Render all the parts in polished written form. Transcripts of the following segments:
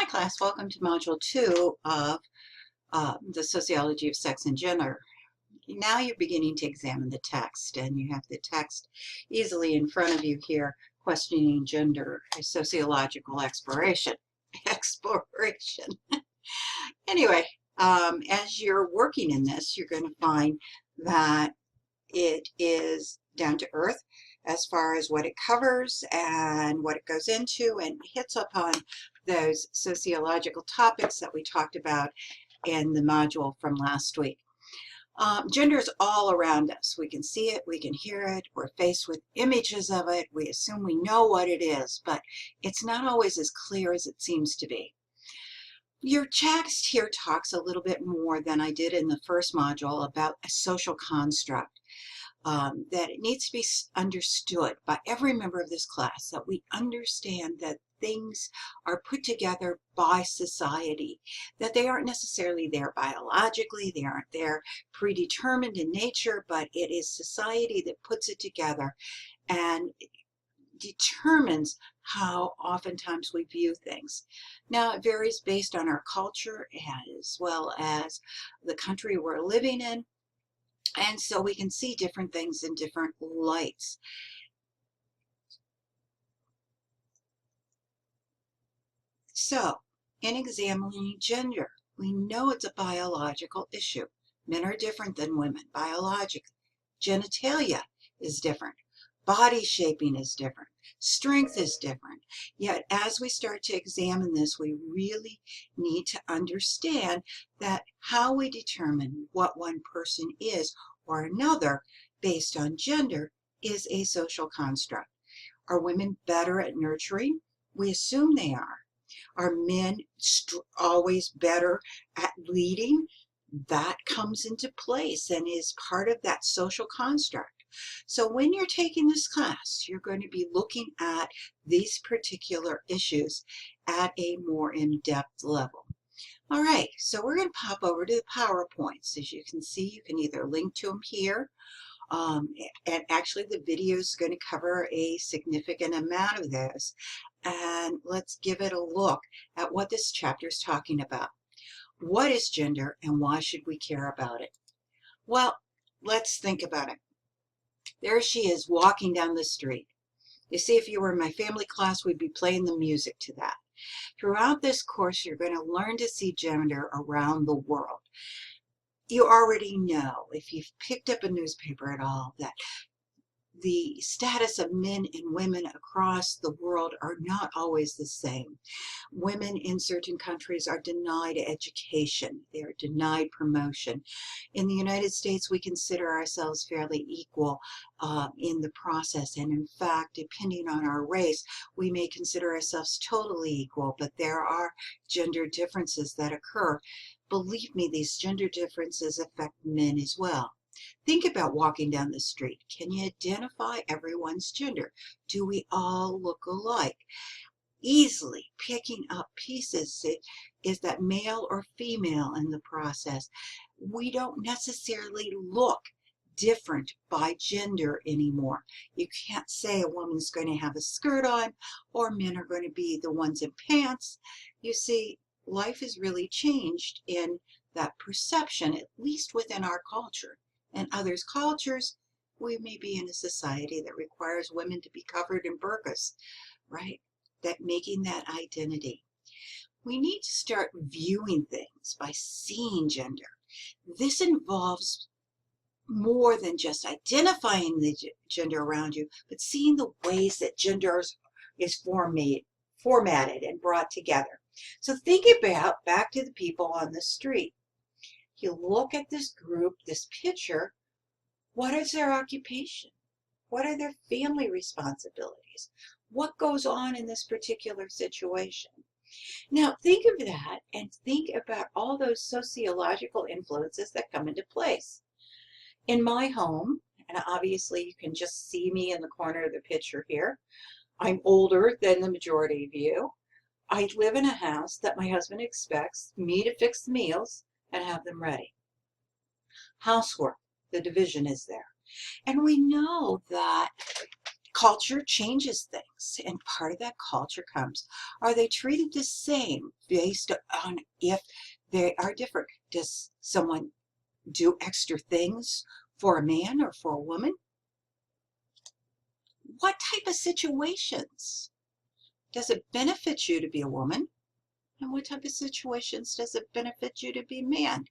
Hi class, welcome to Module 2 of the Sociology of Sex and Gender. Now you're beginning to examine the text, and you have the text easily in front of you here, questioning gender, a sociological exploration. Anyway, as you're working in this, you're going to find that it is down to earth as far as what it covers and what it goes into, and hits upon those sociological topics that we talked about in the module from last week. Gender is all around us. We can see it, we can hear it, we're faced with images of it, we assume we know what it is, but it's not always as clear as it seems to be. Your text here talks a little bit more than I did in the first module about a social construct. That it needs to be understood by every member of this class, that we understand that things are put together by society, that they aren't necessarily there biologically, they aren't there predetermined in nature, but it is society that puts it together and determines how oftentimes we view things. Now, it varies based on our culture as well as the country we're living in. And so we can see different things in different lights. So, in examining gender, we know it's a biological issue. Men are different than women biologically. Genitalia is different. Body shaping is different. Strength is different. Yet, as we start to examine this, we really need to understand that how we determine what one person is or another based on gender is a social construct. Are women better at nurturing? We assume they are. Are men always better at leading? That comes into place and is part of that social construct. So when you're taking this class, you're going to be looking at these particular issues at a more in-depth level. All right, so we're going to pop over to the PowerPoints. As you can see, you can either link to them here, and actually the video is going to cover a significant amount of those. And let's give it a look at what this chapter is talking about. What is gender and why should we care about it? Well, let's think about it. There she is walking down the street. You see, if you were in my family class, we'd be playing the music to that. Throughout this course, you're going to learn to see gender around the world. You already know, if you've picked up a newspaper at all, that the status of men and women across the world are not always the same. Women in certain countries are denied education. They are denied promotion. In the United States, we consider ourselves fairly equal in the process. And in fact, depending on our race, we may consider ourselves totally equal, but there are gender differences that occur. Believe me, these gender differences affect men as well. Think about walking down the street. Can you identify everyone's gender? Do we all look alike? Easily picking up pieces. Is that male or female in the process? We don't necessarily look different by gender anymore. You can't say a woman's going to have a skirt on or men are going to be the ones in pants. You see, life has really changed in that perception, at least within our culture. In others' cultures, we may be in a society that requires women to be covered in burqas, right? That making that identity. We need to start viewing things by seeing gender. This involves more than just identifying the gender around you, but seeing the ways that gender is formatted and brought together. So think about back to the people on the street. You look at this group, this picture, what is their occupation? What are their family responsibilities? What goes on in this particular situation? Now think of that and think about all those sociological influences that come into place. In my home, and obviously you can just see me in the corner of the picture here, I'm older than the majority of you. I live in a house that my husband expects me to fix the meals and have them ready. Housework, the division is there. And we know that culture changes things, and part of that culture comes, are they treated the same based on if they are different? Does someone do extra things for a man or for a woman? What type of situations does it benefit you to be a woman? And what type of situations does it benefit you to be a man?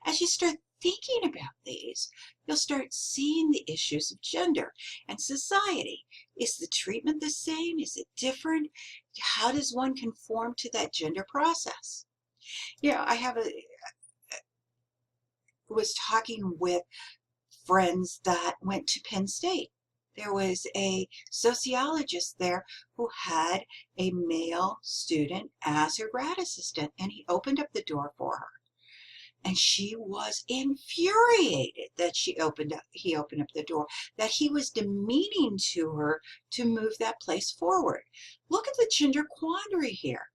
As you start thinking about these, you'll start seeing the issues of gender and society. Is the treatment the same? Is it different? How does one conform to that gender process? Was talking with friends that went to Penn State. There was a sociologist there who had a male student as her grad assistant, and he opened up the door for her. And she was infuriated that he opened up the door, that he was demeaning to her to move that place forward. Look at the gender quandary here.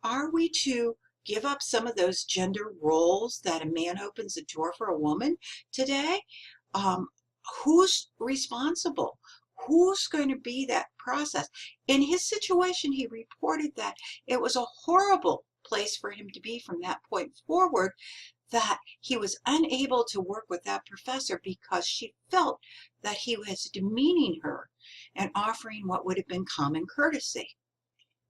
Are we to give up some of those gender roles that a man opens a door for a woman today? Who's responsible? Who's going to be that process? In his situation, he reported that it was a horrible place for him to be from that point forward, that he was unable to work with that professor because she felt that he was demeaning her and offering what would have been common courtesy.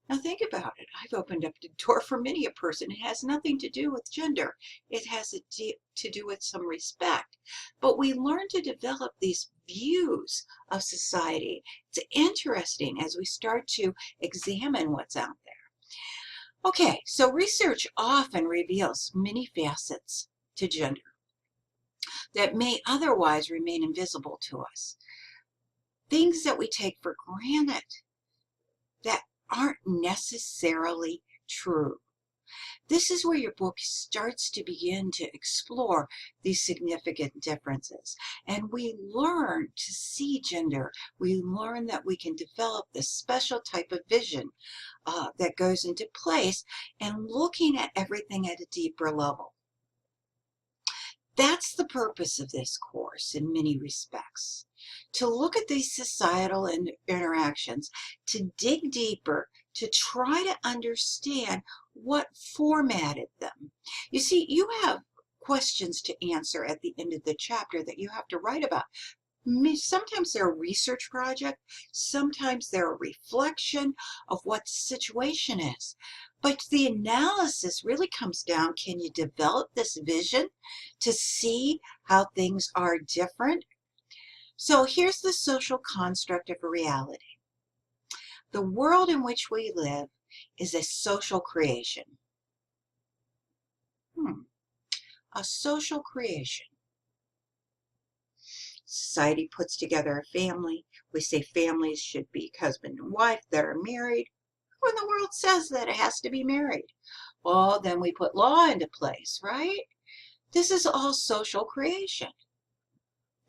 Now think about it. I've opened up the door for many a person. It has nothing to do with gender. It has to do with some respect. But we learn to develop these views of society. It's interesting as we start to examine what's out there. Okay, so research often reveals many facets to gender that may otherwise remain invisible to us. Things that we take for granted that aren't necessarily true. This is where your book starts to begin to explore these significant differences. And we learn to see gender. We learn that we can develop this special type of vision that goes into place and looking at everything at a deeper level. That's the purpose of this course in many respects, to look at these societal interactions, to dig deeper, to try to understand what formatted them. You see, you have questions to answer at the end of the chapter that you have to write about. Sometimes they're a research project, sometimes they're a reflection of what the situation is. But the analysis really comes down, can you develop this vision to see how things are different? So here's the social construct of reality. The world in which we live is a social creation. A social creation. Society puts together a family. We say families should be husband and wife that are married. When the world says that it has to be married, well, then we put law into place, right? This is all social creation.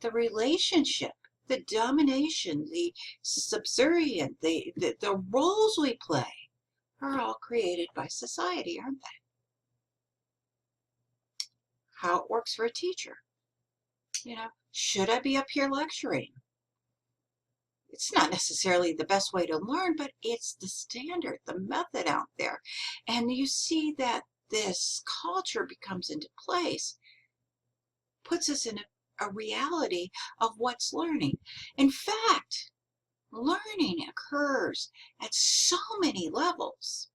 The relationship, the domination, the subservient, the roles we play are all created by society, aren't they? How it works for a teacher. Should I be up here lecturing? It's not necessarily the best way to learn, but it's the standard, the method out there. And you see that this culture becomes into place, puts us in a reality of what's learning. In fact, learning occurs at so many levels.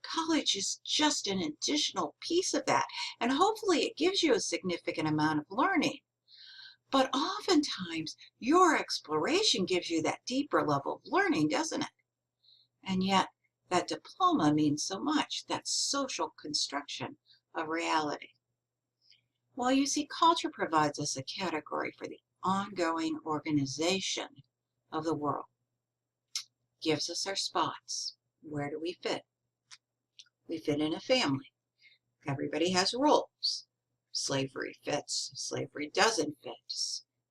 College is just an additional piece of that, and hopefully it gives you a significant amount of learning. But oftentimes, your exploration gives you that deeper level of learning, doesn't it? And yet, that diploma means so much, that social construction of reality. Well, you see, culture provides us a category for the ongoing organization of the world. Gives us our spots. Where do we fit? We fit in a family. Everybody has roles. Slavery fits, slavery doesn't fit,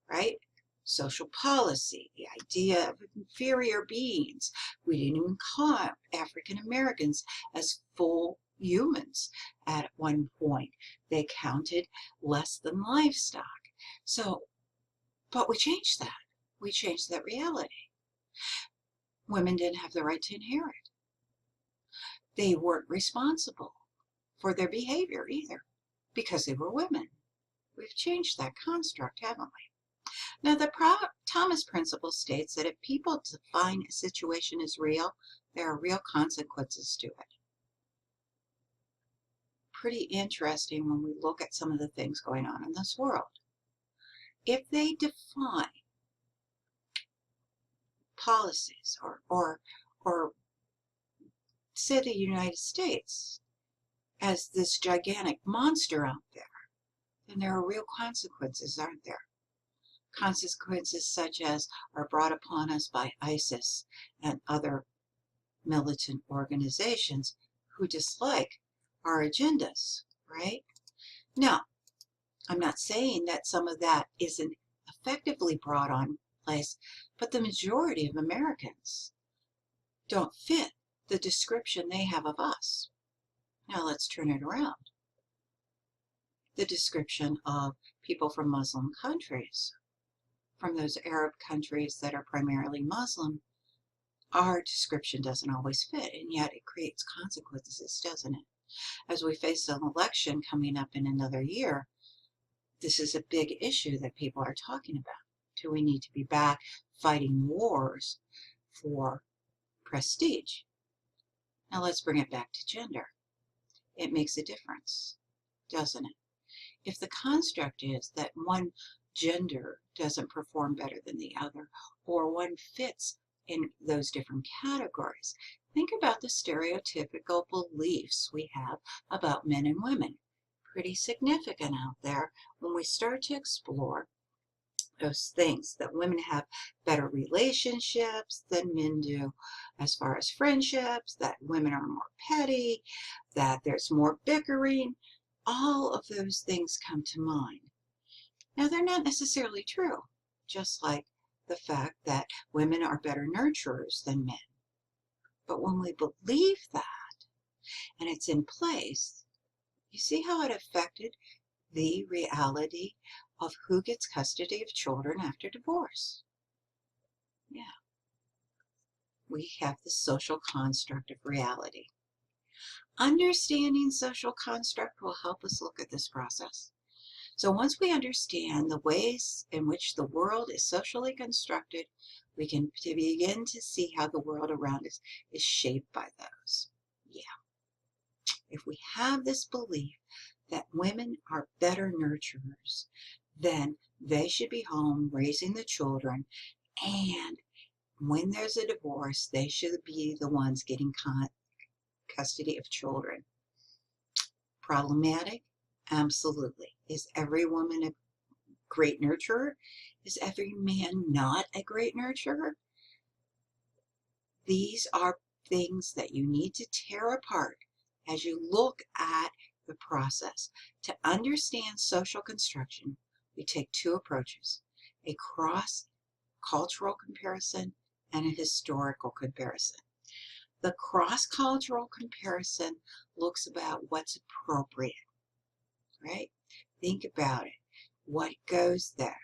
right? Social policy, the idea of inferior beings. We didn't even count African Americans as full humans at one point. They counted less than livestock. But we changed that. We changed that reality. Women didn't have the right to inherit. They weren't responsible for their behavior either because they were women. We've changed that construct, haven't we? Now, the Thomas Principle states that if people define a situation as real, there are real consequences to it. Pretty interesting when we look at some of the things going on in this world. If they define policies or say the United States as this gigantic monster out there, then there are real consequences, aren't there? Consequences such as are brought upon us by ISIS and other militant organizations who dislike our agendas, right? Now, I'm not saying that some of that isn't effectively brought on place, but the majority of Americans don't fit the description they have of us. Now let's turn it around. The description of people from Muslim countries, from those Arab countries that are primarily Muslim, our description doesn't always fit, and yet it creates consequences, doesn't it? As we face an election coming up in another year, this is a big issue that people are talking about. Do we need to be back fighting wars for prestige? Now let's bring it back to gender. It makes a difference, doesn't it? If the construct is that one gender doesn't perform better than the other, or one fits in those different categories, think about the stereotypical beliefs we have about men and women. Pretty significant out there when we start to explore those things, that women have better relationships than men do as far as friendships, that women are more petty, that there's more bickering. All of those things come to mind. Now, they're not necessarily true, just like the fact that women are better nurturers than men. But when we believe that, and it's in place, you see how it affected the reality of who gets custody of children after divorce. Yeah. We have the social construct of reality. Understanding social construct will help us look at this process. So once we understand the ways in which the world is socially constructed, we can begin to see how the world around us is shaped by those. Yeah. If we have this belief that women are better nurturers, then they should be home raising the children, and when there's a divorce, they should be the ones getting custody of children. Problematic? Absolutely. Is every woman a great nurturer? Is every man not a great nurturer? These are things that you need to tear apart as you look at the process. To understand social construction, we take two approaches: a cross-cultural comparison and a historical comparison. The cross-cultural comparison looks about what's appropriate, right? Think about it. What goes there?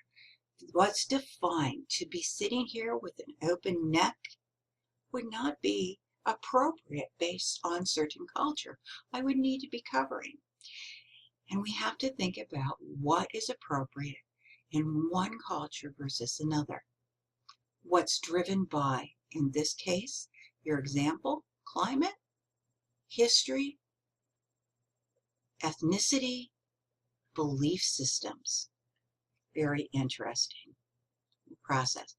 What's defined? To be sitting here with an open neck would not be appropriate based on certain culture. I would need to be covering. And we have to think about what is appropriate in one culture versus another. What's driven by, in this case, your example, climate, history, ethnicity, belief systems. Very interesting process.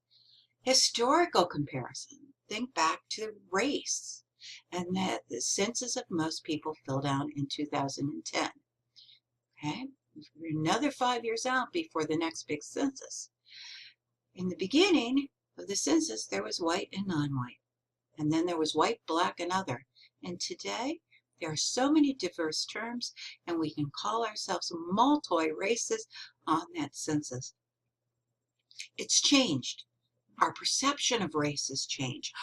Historical comparison. Think back to race and that the census of most people filled out in 2010. Okay, we're another 5 years out before the next big census. In the beginning of the census, there was white and non-white, and then there was white, black, and other. And today, there are so many diverse terms, and we can call ourselves multi-races on that census. It's changed. Our perception of race has changed.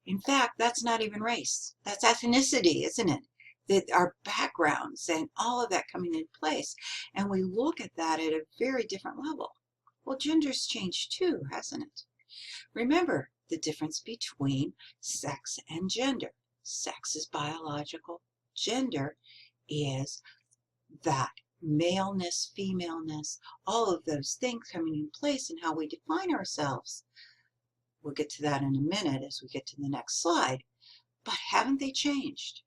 In fact, that's not even race. That's ethnicity, isn't it? That our backgrounds and all of that coming into place. And we look at that at a very different level. Well, gender's changed too, hasn't it? Remember, the difference between sex and gender. Sex is biological. Gender is that maleness, femaleness, all of those things coming in place in how we define ourselves. We'll get to that in a minute as we get to the next slide. But haven't they changed?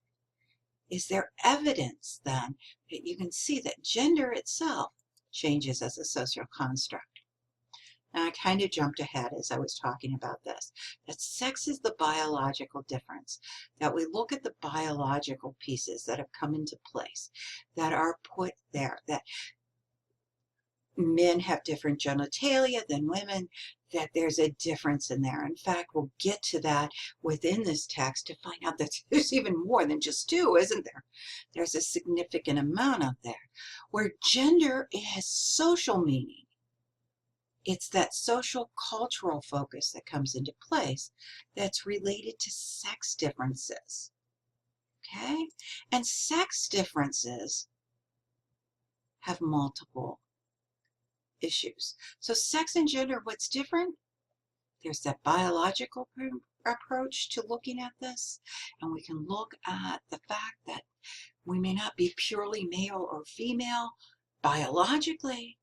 Is there evidence then that you can see that gender itself changes as a social construct? Now, I kind of jumped ahead as I was talking about this, that sex is the biological difference, that we look at the biological pieces that have come into place, that are put there, that men have different genitalia than women, that there's a difference in there. In fact, we'll get to that within this text to find out that there's even more than just two, isn't there? There's a significant amount out there. Where gender has social meaning, it's that social cultural focus that comes into place that's related to sex differences. Okay? And sex differences have multiple issues. So sex and gender, what's different? There's that biological approach to looking at this, and we can look at the fact that we may not be purely male or female biologically,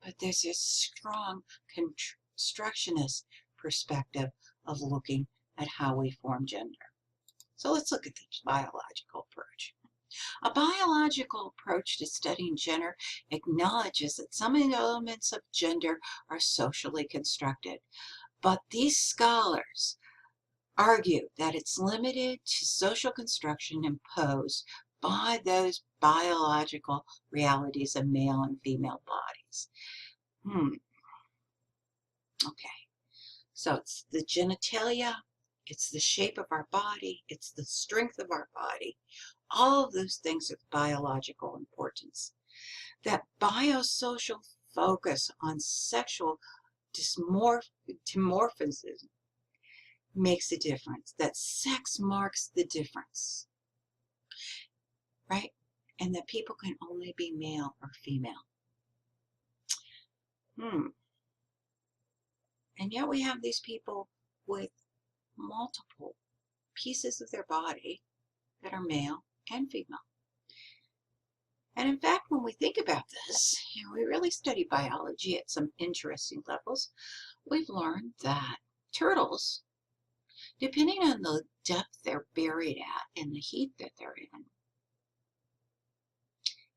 but there's this strong constructionist perspective of looking at how we form gender. So let's look at the biological approach. A biological approach to studying gender acknowledges that some elements of gender are socially constructed, but these scholars argue that it's limited to social construction imposed by those biological realities of male and female bodies. Okay, so it's the genitalia, it's the shape of our body, it's the strength of our body. All of those things are biological importance. That biosocial focus on sexual dimorphism makes a difference. That sex marks the difference, right? And that people can only be male or female. And yet we have these people with multiple pieces of their body that are male and female. And in fact, when we think about this, we really study biology at some interesting levels. We've learned that turtles, depending on the depth they're buried at and the heat that they're in,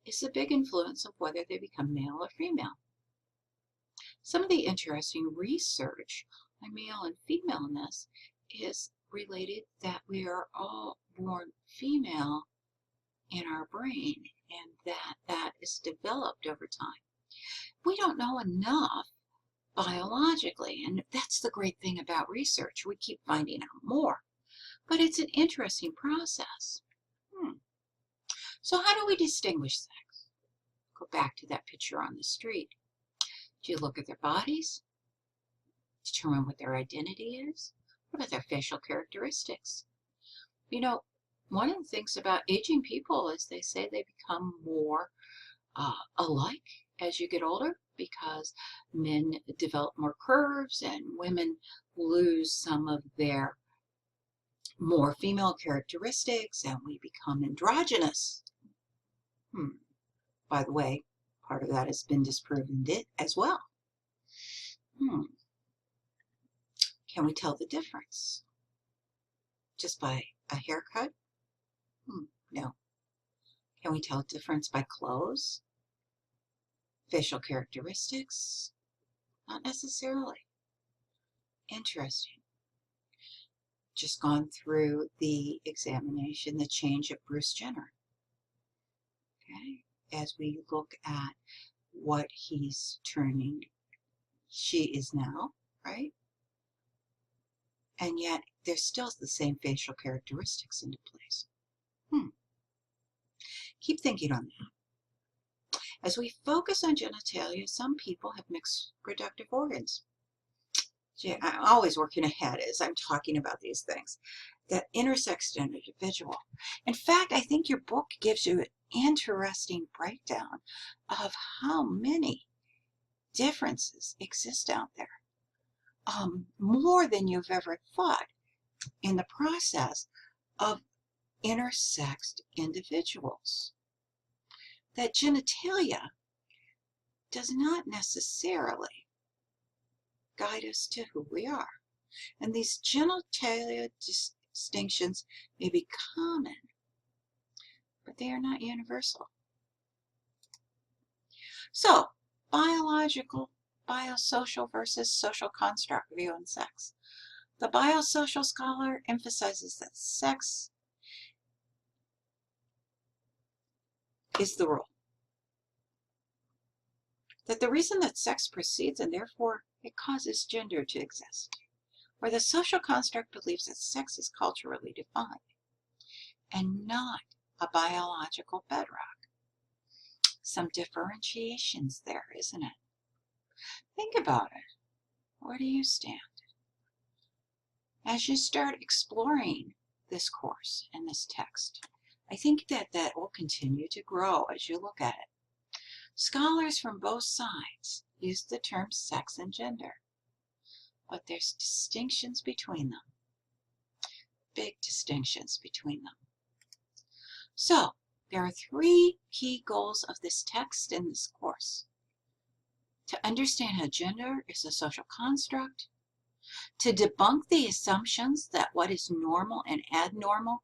is a big influence of whether they become male or female. Some of the interesting research on male and femaleness is related that we are all born female in our brain, and that is developed over time. We don't know enough biologically, and that's the great thing about research. We keep finding out more, but it's an interesting process. So how do we distinguish sex? Go back to that picture on the street. Do you look at their bodies? Determine what their identity is? What about their facial characteristics? You know, one of the things about aging people is they say they become more alike as you get older, because men develop more curves and women lose some of their more female characteristics, and we become androgynous. By the way, part of that has been disproven as well. Can we tell the difference just by a haircut? No. Can we tell the difference by clothes? Facial characteristics? Not necessarily. Interesting. Just gone through the examination, the change of Bruce Jenner. Okay, as we look at what he's turning, she is now, right? And yet there's still the same facial characteristics into place. Keep thinking on that. As we focus on genitalia, some people have mixed reproductive organs. Gee, I'm always working ahead as I'm talking about these things. That intersex individual. In fact, I think your book gives you an interesting breakdown of how many differences exist out there. more than you've ever thought in the process of intersexed individuals. That genitalia does not necessarily guide us to who we are. And these genitalia distinctions may be common, but they are not universal. So, biological, biosocial versus social construct view on sex. The biosocial scholar emphasizes that sex is the rule. That the reason that sex proceeds and therefore it causes gender to exist. Where the social construct believes that sex is culturally defined and not a biological bedrock. Some differentiations there, isn't it? Think about it. Where do you stand? As you start exploring this course and this text, I think that will continue to grow as you look at it. Scholars from both sides use the terms sex and gender, but there's distinctions between them. Big distinctions between them. So, there are 3 key goals of this text in this course. To understand how gender is a social construct, to debunk the assumptions that what is normal and abnormal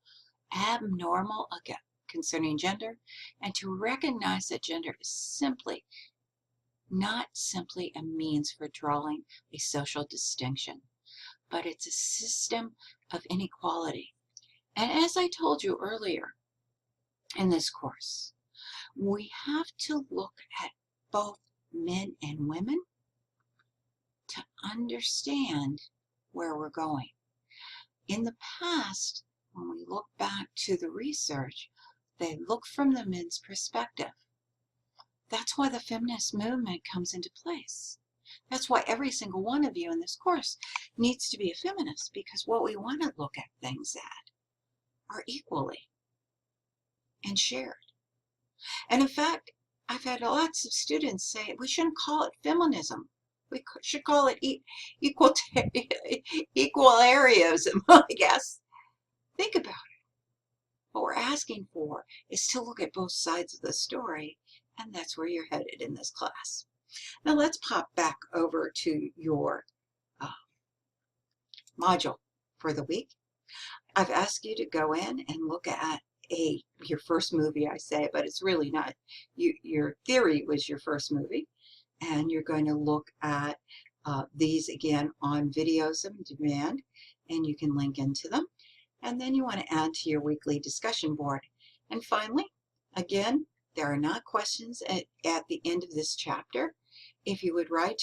again concerning gender, and to recognize that gender is not simply a means for drawing a social distinction, but it's a system of inequality. And as I told you earlier in this course, we have to look at both men and women to understand where we're going. In the past, when we look back to the research, they look from the men's perspective. That's why the feminist movement comes into place. That's why every single one of you in this course needs to be a feminist, because what we want to look at things at are equally and shared. And in fact, I've had lots of students say we shouldn't call it feminism. We should call it equalarianism, I guess. Think about it. What we're asking for is to look at both sides of the story, and that's where you're headed in this class. Now let's pop back over to your module for the week. I've asked you to go in and look at your first movie, I say, but it's really not. Your theory was your first movie, and you're going to look at these again on Videos on Demand, and you can link into them. And then you want to add to your weekly discussion board. And finally, again, there are not questions at the end of this chapter. If you would write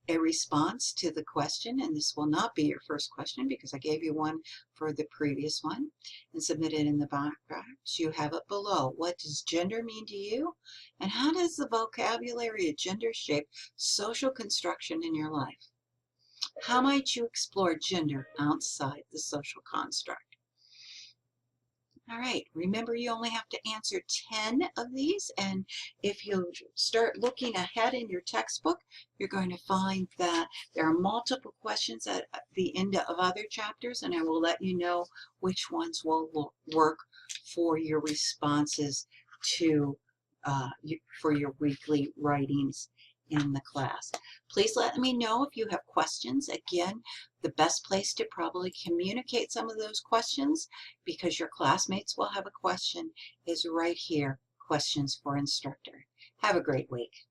a response to the question, and this will not be your first question because I gave you one for the previous one, and submit it in the box. You have it below. What does gender mean to you? And how does the vocabulary of gender shape social construction in your life? How might you explore gender outside the social construct? All right, remember you only have to answer 10 of these, and if you start looking ahead in your textbook, you're going to find that there are multiple questions at the end of other chapters, and I will let you know which ones will work for your responses to for your weekly writings in the class. Please let me know if you have questions. Again, the best place to probably communicate some of those questions, because your classmates will have a question, is right here, Questions for Instructor. Have a great week.